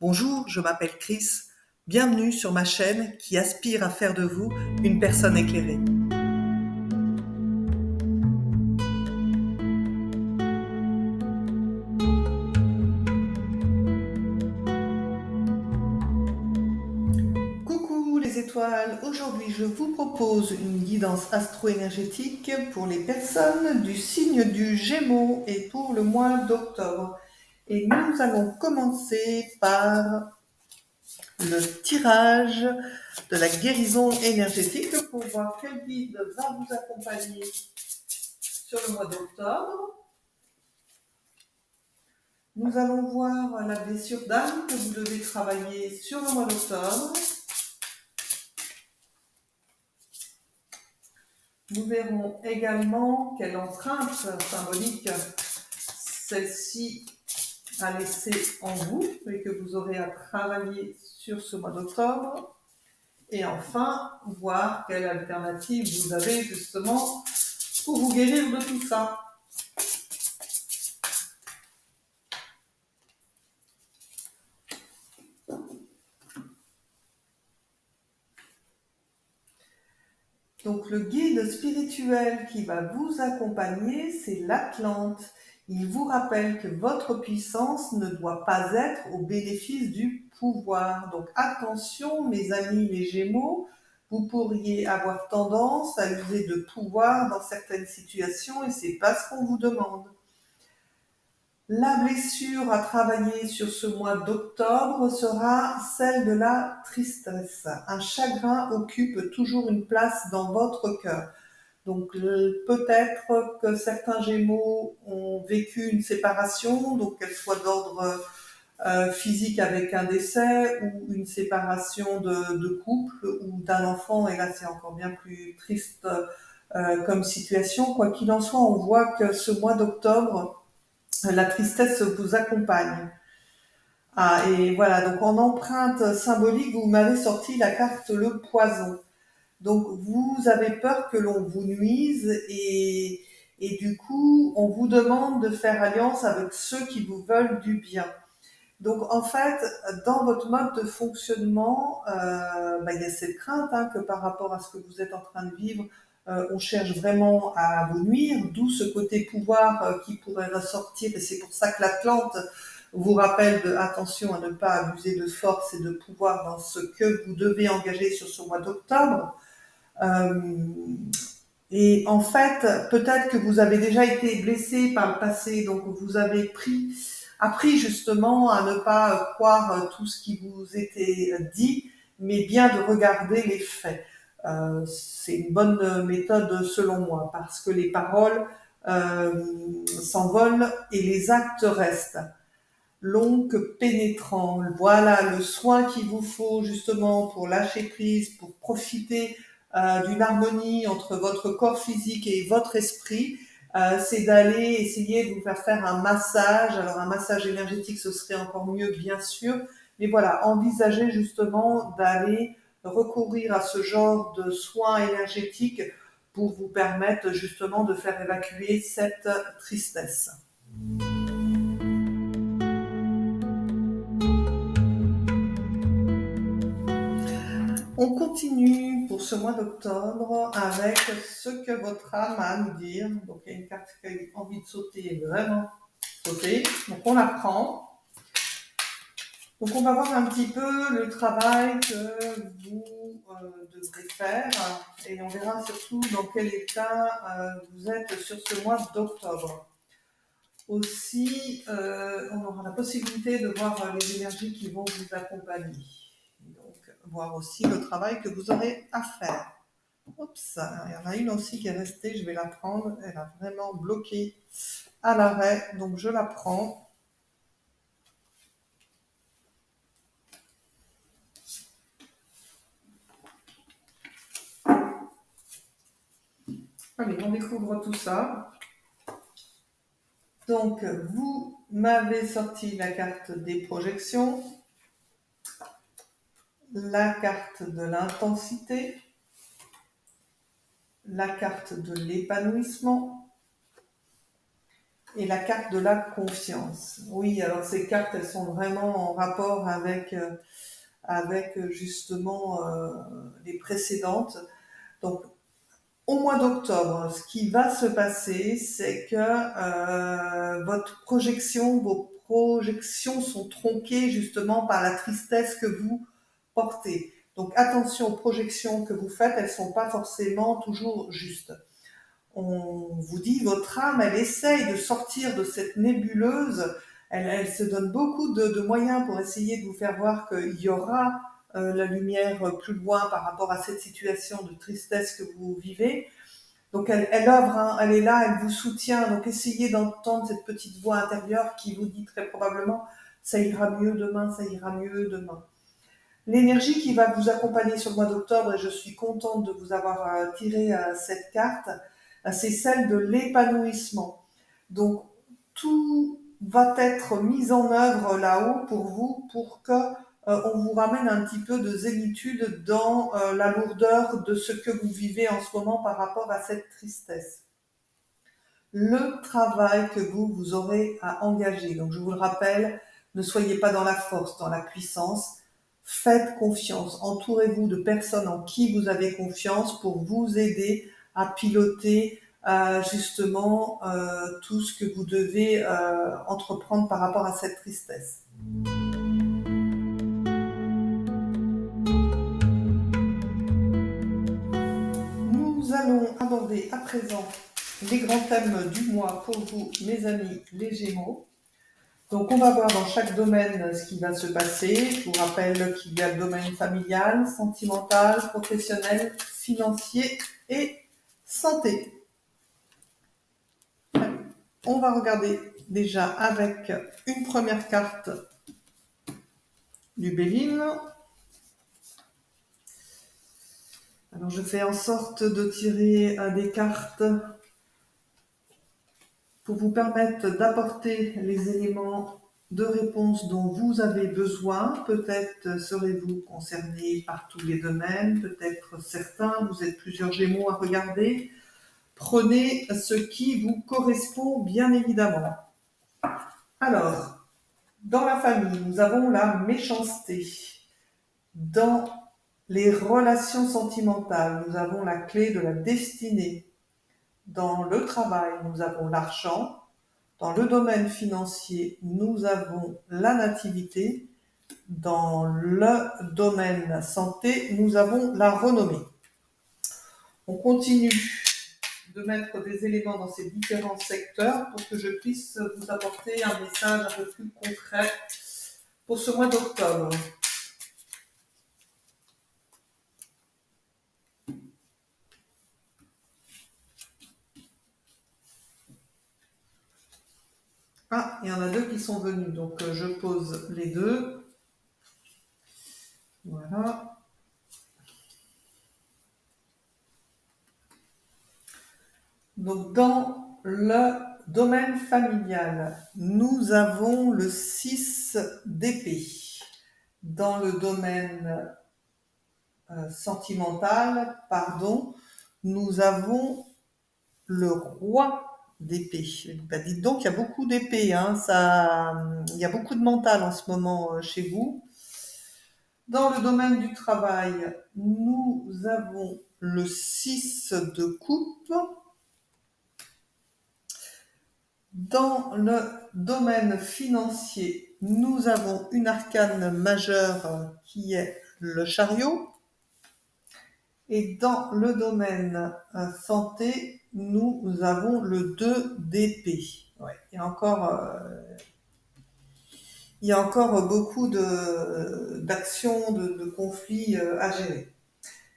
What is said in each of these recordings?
Bonjour, je m'appelle Chris. Bienvenue sur ma chaîne qui aspire à faire de vous une personne éclairée. Coucou les étoiles, aujourd'hui je vous propose une guidance astro-énergétique pour les personnes du signe du Gémeaux et pour le mois d'octobre. Et nous allons commencer par le tirage de la guérison énergétique pour voir quel guide va vous accompagner sur le mois d'octobre. Nous allons voir la blessure d'âme que vous devez travailler sur le mois d'octobre. Nous verrons également quelle empreinte symbolique celle-ci a laissé en vous et que vous aurez à travailler sur ce mois d'octobre. Et enfin, voir quelle alternative vous avez justement pour vous guérir de tout ça. Donc le guide spirituel qui va vous accompagner, c'est l'Atlante. Il vous rappelle que votre puissance ne doit pas être au bénéfice du pouvoir. Donc attention mes amis les Gémeaux, vous pourriez avoir tendance à user de pouvoir dans certaines situations et c'est pas ce qu'on vous demande. La blessure à travailler sur ce mois d'octobre sera celle de la tristesse. Un chagrin occupe toujours une place dans votre cœur. Donc peut-être que certains Gémeaux ont vécu une séparation, donc qu'elle soit d'ordre physique avec un décès ou une séparation de couple ou d'un enfant, et là c'est encore bien plus triste comme situation. Quoi qu'il en soit, on voit que ce mois d'octobre, la tristesse vous accompagne. Ah, et voilà, donc en empreinte symbolique, vous m'avez sorti la carte le poison. Donc vous avez peur que l'on vous nuise et du coup, on vous demande de faire alliance avec ceux qui vous veulent du bien. Donc en fait, dans votre mode de fonctionnement, il y a cette crainte que par rapport à ce que vous êtes en train de vivre, on cherche vraiment à vous nuire, d'où ce côté pouvoir qui pourrait ressortir. Et c'est pour ça que l'Atlante vous rappelle attention à ne pas abuser de force et de pouvoir dans ce que vous devez engager sur ce mois d'octobre. Euh, et en fait, peut-être que vous avez déjà été blessé par le passé, donc vous avez appris justement à ne pas croire tout ce qui vous était dit, mais bien de regarder les faits. C'est une bonne méthode selon moi, parce que les paroles s'envolent et les actes restent. Long que pénétrant, voilà le soin qu'il vous faut justement pour lâcher prise, pour profiter d'une harmonie entre votre corps physique et votre esprit, c'est d'aller essayer de vous faire un massage. Alors un massage énergétique, ce serait encore mieux, bien sûr, mais voilà, envisagez justement d'aller recourir à ce genre de soins énergétiques pour vous permettre justement de faire évacuer cette tristesse. On continue pour ce mois d'octobre avec ce que votre âme a à nous dire. Donc il y a une carte qui a envie de sauter, vraiment sauter. Donc on la prend. Donc on va voir un petit peu le travail que vous devrez faire et on verra surtout dans quel état vous êtes sur ce mois d'octobre. Aussi, on aura la possibilité de voir les énergies qui vont vous accompagner. Donc, voir aussi le travail que vous aurez à faire. Oups, il y en a une aussi qui est restée, je vais la prendre. Elle a vraiment bloqué à l'arrêt, donc je la prends. Allez, on découvre tout ça. Donc, vous m'avez sorti la carte des projections, la carte de l'intensité, la carte de l'épanouissement, et la carte de la confiance. Oui, alors ces cartes, elles sont vraiment en rapport avec justement les précédentes. Donc, au mois d'octobre, ce qui va se passer, c'est que vos projections sont tronquées justement par la tristesse que vous portez. Donc attention aux projections que vous faites, elles ne sont pas forcément toujours justes. On vous dit, votre âme, elle essaye de sortir de cette nébuleuse, elle se donne beaucoup de moyens pour essayer de vous faire voir qu'il y aura la lumière plus loin par rapport à cette situation de tristesse que vous vivez. Donc elle œuvre, hein, elle est là, elle vous soutient. Donc essayez d'entendre cette petite voix intérieure qui vous dit très probablement ça ira mieux demain, ça ira mieux demain. L'énergie qui va vous accompagner sur le mois d'octobre, et je suis contente de vous avoir tiré cette carte, c'est celle de l'épanouissement. Donc tout va être mis en œuvre là-haut pour vous, pour que on vous ramène un petit peu de zénitude dans la lourdeur de ce que vous vivez en ce moment par rapport à cette tristesse. Le travail que vous aurez à engager. Donc je vous le rappelle, ne soyez pas dans la force, dans la puissance. Faites confiance. Entourez-vous de personnes en qui vous avez confiance pour vous aider à piloter justement tout ce que vous devez entreprendre par rapport à cette tristesse. Nous allons aborder à présent les grands thèmes du mois pour vous, mes amis les Gémeaux. Donc, on va voir dans chaque domaine ce qui va se passer. Je vous rappelle qu'il y a le domaine familial, sentimental, professionnel, financier et santé. On va regarder déjà avec une première carte du Béline. Alors, je fais en sorte de tirer des cartes pour vous permettre d'apporter les éléments de réponse dont vous avez besoin. Peut-être serez-vous concerné par tous les domaines, peut-être certains, vous êtes plusieurs Gémeaux à regarder. Prenez ce qui vous correspond bien évidemment. Alors, dans la famille, nous avons la méchanceté. Dans les relations sentimentales, nous avons la clé de la destinée. Dans le travail, nous avons l'argent. Dans le domaine financier, nous avons la nativité. Dans le domaine santé, nous avons la renommée. On continue de mettre des éléments dans ces différents secteurs pour que je puisse vous apporter un message un peu plus concret pour ce mois d'octobre. Ah, il y en a deux qui sont venus, donc je pose les deux. Voilà. Donc dans le domaine familial, nous avons le 6 d'épée. Dans le domaine sentimental, nous avons le roi d'épée. Bah, dites donc, il y a beaucoup d'épées, hein, il y a beaucoup de mental en ce moment chez vous. Dans le domaine du travail, nous avons le 6 de coupe. Dans le domaine financier, nous avons une arcane majeure qui est le chariot. Et dans le domaine santé, nous avons le 2 d'épée. Ouais, il y a encore beaucoup d'actions, de conflits à gérer.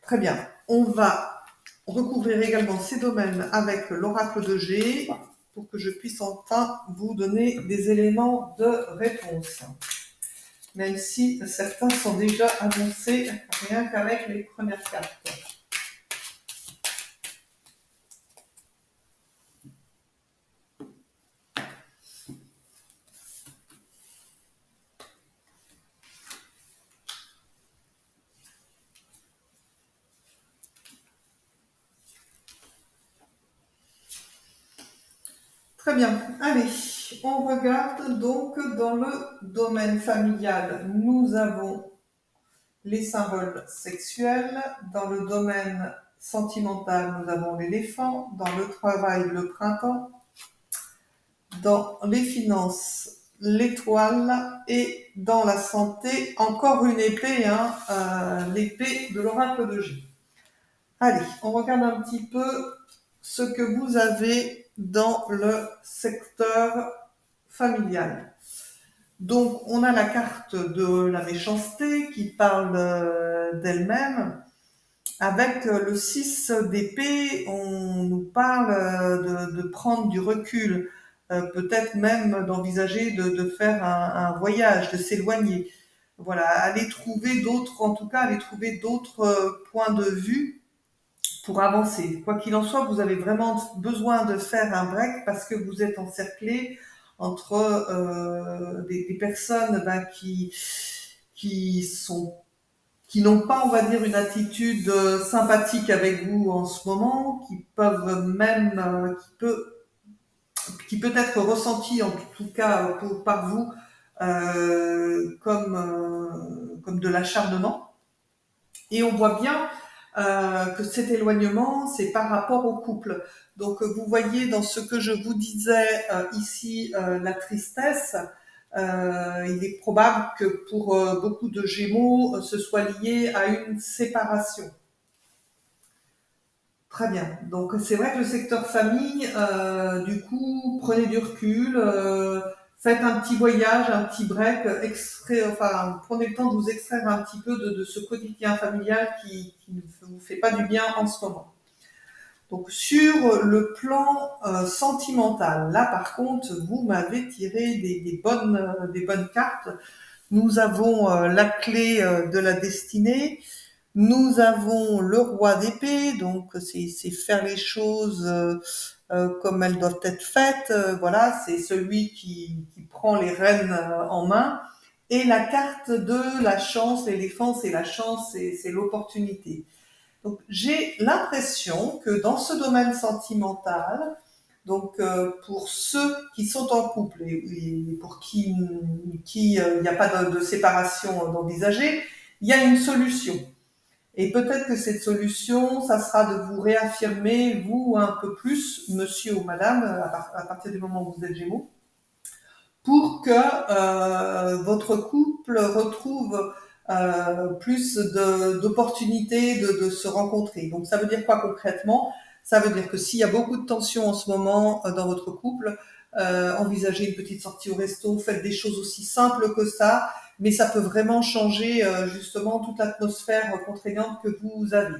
Très bien. On va recouvrir également ces domaines avec l'oracle de G pour que je puisse enfin vous donner des éléments de réponse. Même si certains sont déjà annoncés rien qu'avec les premières cartes. Très bien. Allez, on regarde donc dans le domaine familial. Nous avons les symboles sexuels. Dans le domaine sentimental, nous avons l'éléphant. Dans le travail, le printemps. Dans les finances, l'étoile. Et dans la santé, encore une épée, l'épée de l'oracle de J. Allez, on regarde un petit peu ce que vous avez dans le secteur familial. Donc, on a la carte de la méchanceté qui parle d'elle-même. Avec le 6 d'épée, on nous parle de prendre du recul, peut-être même d'envisager de faire un voyage, de s'éloigner. Voilà, aller trouver d'autres, en tout cas, aller trouver d'autres points de vue pour avancer. Quoi qu'il en soit, vous avez vraiment besoin de faire un break parce que vous êtes encerclé entre des personnes qui sont qui n'ont pas, on va dire, une attitude sympathique avec vous en ce moment, qui peuvent même, qui peut être ressenti en tout cas par vous comme de l'acharnement. Et on voit bien que cet éloignement, c'est par rapport au couple. Donc vous voyez dans ce que je vous disais ici, la tristesse, il est probable que pour beaucoup de Gémeaux, ce soit lié à une séparation. Très bien. Donc c'est vrai que le secteur famille, du coup, prenez du recul, faites un petit voyage, un petit break, prenez le temps de vous extraire un petit peu de ce quotidien familial qui ne vous fait pas du bien en ce moment. Donc sur le plan sentimental, là par contre, vous m'avez tiré des bonnes cartes. Nous avons la clé de la destinée. Nous avons le roi d'épée, donc c'est faire les choses comme elles doivent être faites. Voilà, c'est celui qui prend les rênes en main. Et la carte de la chance, l'éléphant, c'est la chance, c'est l'opportunité. Donc j'ai l'impression que dans ce domaine sentimental, donc pour ceux qui sont en couple et pour qui il n'y a pas de séparation d'envisager, il y a une solution. Et peut-être que cette solution, ça sera de vous réaffirmer, vous un peu plus, monsieur ou madame, à partir du moment où vous êtes Gémeaux, pour que votre couple retrouve plus d'opportunités de se rencontrer. Donc ça veut dire quoi concrètement? Ça veut dire que s'il y a beaucoup de tensions en ce moment dans votre couple, envisagez une petite sortie au resto, faites des choses aussi simples que ça, mais ça peut vraiment changer justement toute l'atmosphère contraignante que vous avez.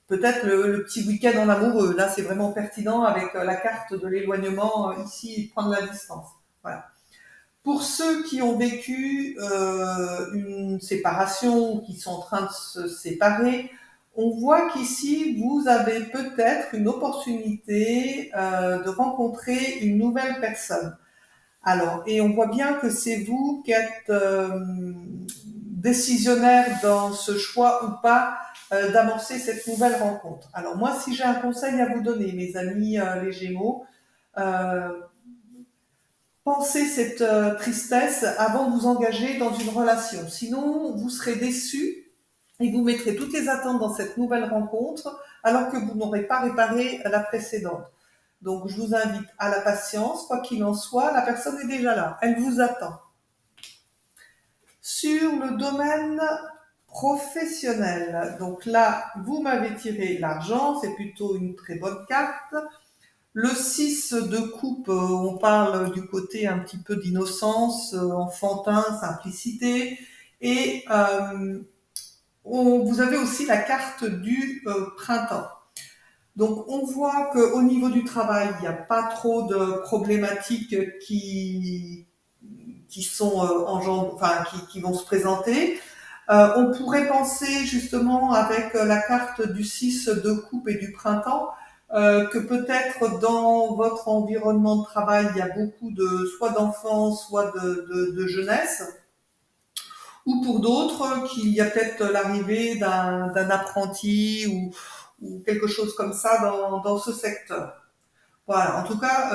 Peut-être le petit week-end en amoureux, là c'est vraiment pertinent avec la carte de l'éloignement ici, prendre la distance. Voilà. Pour ceux qui ont vécu une séparation ou qui sont en train de se séparer, on voit qu'ici, vous avez peut-être une opportunité de rencontrer une nouvelle personne. Alors, et on voit bien que c'est vous qui êtes décisionnaire dans ce choix ou pas d'amorcer cette nouvelle rencontre. Alors moi, si j'ai un conseil à vous donner, mes amis les Gémeaux, euh, pensez cette tristesse avant de vous engager dans une relation. Sinon, vous serez déçus et vous mettrez toutes les attentes dans cette nouvelle rencontre alors que vous n'aurez pas réparé la précédente. Donc, je vous invite à la patience. Quoi qu'il en soit, la personne est déjà là. Elle vous attend. Sur le domaine professionnel, donc là, vous m'avez tiré l'argent. C'est plutôt une très bonne carte. Le 6 de coupe, on parle du côté un petit peu d'innocence, enfantin, simplicité. Et vous avez aussi la carte du printemps. Donc on voit qu'au niveau du travail, il n'y a pas trop de problématiques qui sont qui vont se présenter. On pourrait penser justement avec la carte du 6 de coupe et du printemps que peut-être dans votre environnement de travail, il y a beaucoup soit d'enfants, soit de jeunesse, ou pour d'autres qu'il y a peut-être l'arrivée d'un apprenti ou quelque chose comme ça dans ce secteur. Voilà, en tout cas,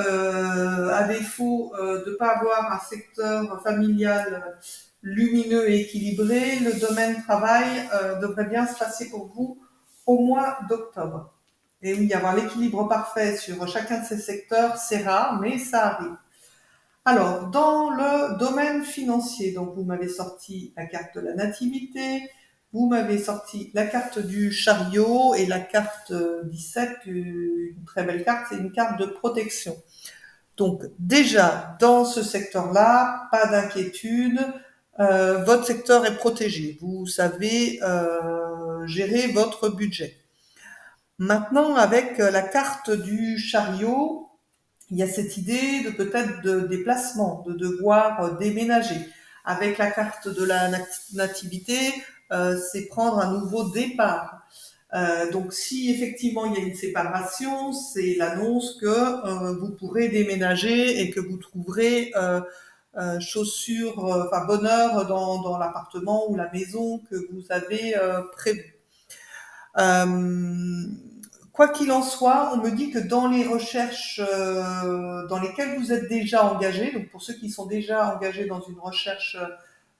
à défaut de ne pas avoir un secteur familial lumineux et équilibré, le domaine travail devrait bien se passer pour vous au mois d'octobre. Et oui, avoir l'équilibre parfait sur chacun de ces secteurs, c'est rare, mais ça arrive. Alors, dans le domaine financier, donc vous m'avez sorti la carte de la nativité, vous m'avez sorti la carte du chariot et la carte 17, une très belle carte, c'est une carte de protection. Donc déjà, dans ce secteur-là, pas d'inquiétude, votre secteur est protégé, vous savez gérer votre budget. Maintenant, avec la carte du chariot, il y a cette idée de peut-être de déplacement, de devoir déménager. Avec la carte de la nativité, c'est prendre un nouveau départ. Donc si effectivement il y a une séparation, c'est l'annonce que vous pourrez déménager et que vous trouverez chaussures, enfin bonheur dans l'appartement ou la maison que vous avez prévu. Euh, Quoi qu'il en soit, on me dit que dans les recherches dans lesquelles vous êtes déjà engagé, donc pour ceux qui sont déjà engagés dans une recherche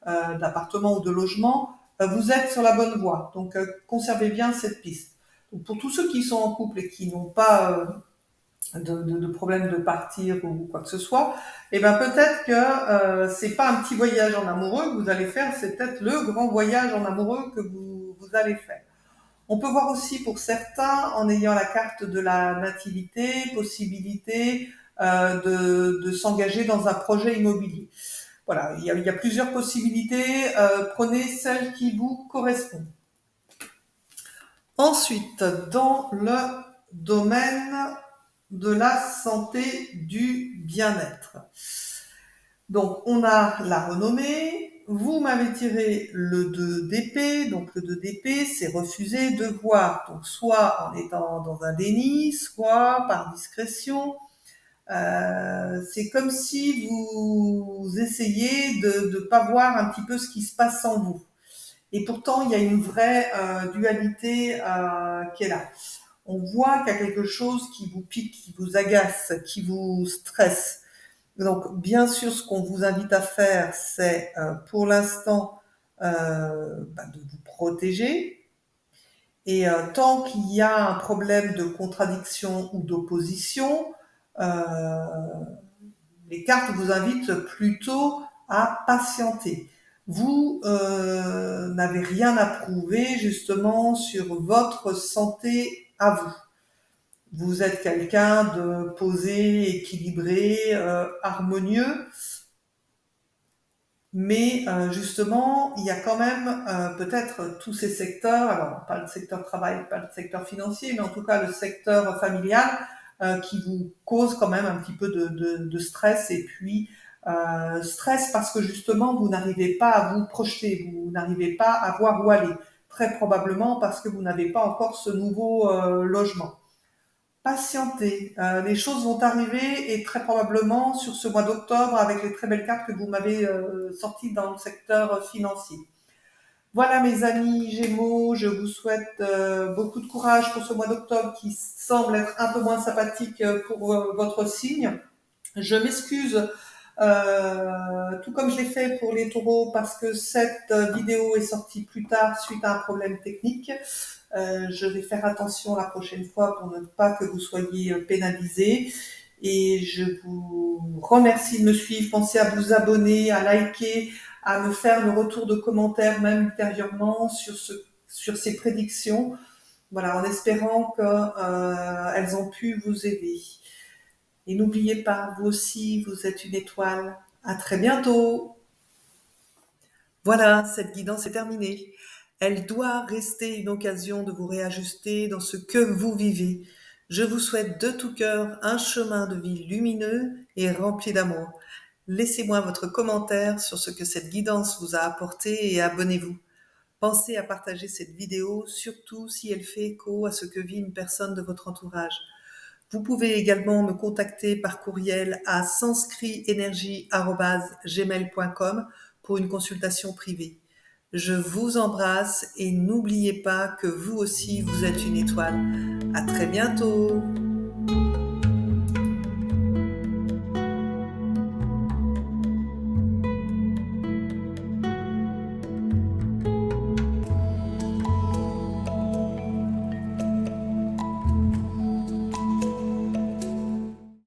d'appartement ou de logement, vous êtes sur la bonne voie. Donc conservez bien cette piste. Donc, pour tous ceux qui sont en couple et qui n'ont pas de problème de partir ou quoi que ce soit, et ben peut-être que c'est pas un petit voyage en amoureux que vous allez faire, c'est peut-être le grand voyage en amoureux que vous allez faire. On peut voir aussi pour certains, en ayant la carte de la nativité, possibilité de s'engager dans un projet immobilier. Voilà, il y a plusieurs possibilités. Prenez celle qui vous correspond. Ensuite, dans le domaine de la santé, du bien-être. Donc, on a la renommée. Vous m'avez tiré le 2 d'épée. Donc, le 2 d'épée, c'est refuser de voir. Donc, soit en étant dans un déni, soit par discrétion. C'est comme si vous essayez de ne pas voir un petit peu ce qui se passe en vous. Et pourtant, il y a une vraie dualité qui est là. On voit qu'il y a quelque chose qui vous pique, qui vous agace, qui vous stresse. Donc, bien sûr, ce qu'on vous invite à faire, c'est pour l'instant de vous protéger. Et tant qu'il y a un problème de contradiction ou d'opposition, euh, les cartes vous invitent plutôt à patienter. Vous n'avez rien à prouver justement sur votre santé à vous. Vous êtes quelqu'un de posé, équilibré, harmonieux, mais justement, il y a quand même peut-être tous ces secteurs, alors pas le secteur travail, pas le secteur financier, mais en tout cas le secteur familial, qui vous cause quand même un petit peu de stress, et puis stress parce que justement vous n'arrivez pas à vous projeter, vous n'arrivez pas à voir où aller, très probablement parce que vous n'avez pas encore ce nouveau logement. Patientez, les choses vont arriver et très probablement sur ce mois d'octobre avec les très belles cartes que vous m'avez sorties dans le secteur financier. Voilà mes amis Gémeaux, je vous souhaite beaucoup de courage pour ce mois d'octobre qui semble être un peu moins sympathique pour votre signe. Je m'excuse, tout comme je l'ai fait pour les taureaux, parce que cette vidéo est sortie plus tard suite à un problème technique. Je vais faire attention la prochaine fois pour ne pas que vous soyez pénalisés. Et je vous remercie de me suivre. Pensez à vous abonner, à liker, à me faire le retour de commentaires même ultérieurement sur ces prédictions. Voilà, en espérant qu'elles ont pu vous aider. Et n'oubliez pas, vous aussi, vous êtes une étoile. À très bientôt. Voilà, cette guidance est terminée. Elle doit rester une occasion de vous réajuster dans ce que vous vivez. Je vous souhaite de tout cœur un chemin de vie lumineux et rempli d'amour. Laissez-moi votre commentaire sur ce que cette guidance vous a apporté et abonnez-vous. Pensez à partager cette vidéo, surtout si elle fait écho à ce que vit une personne de votre entourage. Vous pouvez également me contacter par courriel à sanskrit-energy@gmail.com pour une consultation privée. Je vous embrasse et n'oubliez pas que vous aussi vous êtes une étoile. À très bientôt!